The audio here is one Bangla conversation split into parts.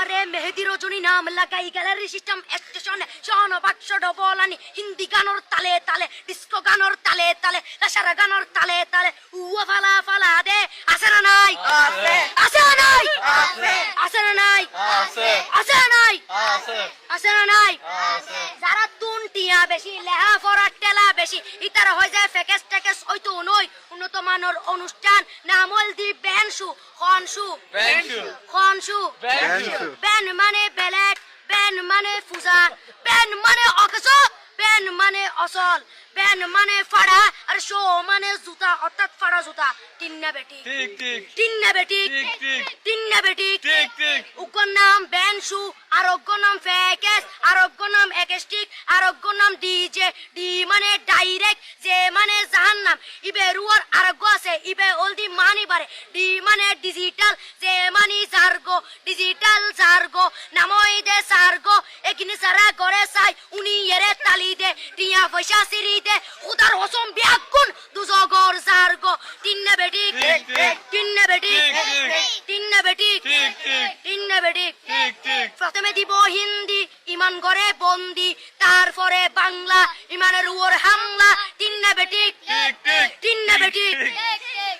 আরে মেহেদি রজনী নাম লাগাই গ্যালারি সিস্টেম স্টেশনে শোন বাক্স ডবলানি হিন্দি গানোর তালে তালে ডিস্কো গানোর তালে তালে লাসারা গানোর তালে তালে উয়া ফালা ফালা দে আছে না নাই আছে আছে না নাই আছে আছে না নাই আছে আছে না নাই আছে আছে না নাই আছে যারা দুনটিয়া বেশি লেহা ফরার টেলা বেশি ইতারা হয়ে যায় ফেকেস টেকেস হয়তো নই উন্নত মানের অনুষ্ঠান নামল দি বেনসু খনসু বেনসু খনসু বেনসু বেন মানে বেলেট বেন মানে ফুজা বেন মানে অকস বেন মানে অসল বেন মানে ফাড়া আর শো মানে জুতা অর্থাৎ ফাড়া জুতা তিন্না বেটি ঠিক ঠিক তিন্না বেটি ঠিক ঠিক তিন্না বেটি ঠিক ঠিক উগ্র নাম বেনসু আরোগ্য নাম ফেকেস আরোগ্য নাম একেস্টিক আরোগ্য নাম ডিজে ডি মানে ডাইরেক্ট যে মানে জাহান্নাম ইবে রুয়ার আরোগ্য আছে ইবে অলদি মানি বারে ডি মানে ডিজিটাল যে মানি জার্গো ডিজিটাল জার্গো নামই দে সার্গো একিনি সারা করে চাই উনি এরে তালি দে টিয়া পয়সা সিরি দে উদার হসম বিয়াকুন দুজগর জার্গো তিন্না বেটি ঠিক ঠিক তিন্না বেটি ঠিক ঠিক তিন্না বেটি ঠিক ঠিক তিন্না বেটি ঠিক ঠিক প্রথমে দিব হিন্দি ইমান করে বন্দি তারপরে বাংলা ইমানের উপর হামলা তিন্না বেটি ঠিক ঠিক তিন্না বেটি ঠিক।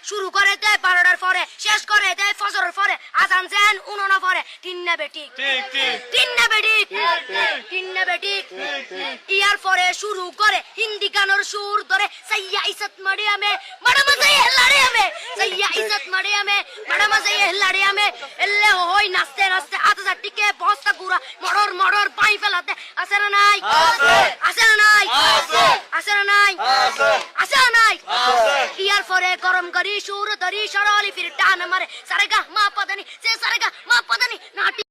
শুরু করে দেয় 12টার পরে শেষ করে দেয় ফজরের পরে আজান যেন উনানা পরে তিন্না বেটি ঠিক ঠিক তিন্না বেটি তিন্না বেটি ইয়ার পরে শুরু করে হিন্দি গানের সুর ধরে সাইয়া ইসত মারিয়ামে বড় মজা হেলাড়ে আমে সাইয়া ইসত মারিয়ামে বড় মজা হেলাড়ে আমে এলে হই নাচতে নাচতে আতা টিকে বস্তা গুড়া মড়র মড়র পাই ফেলাতে আছে না নাই আছে। আছে না নাই আছে। আছে না নাই আছে। আছে না নাই আছে। ইয়ার পরে গরম করি সুর ধরি সরলি ফির টান মারে সারেগা মা পদানি সে সারেগা মা পদানি নাটি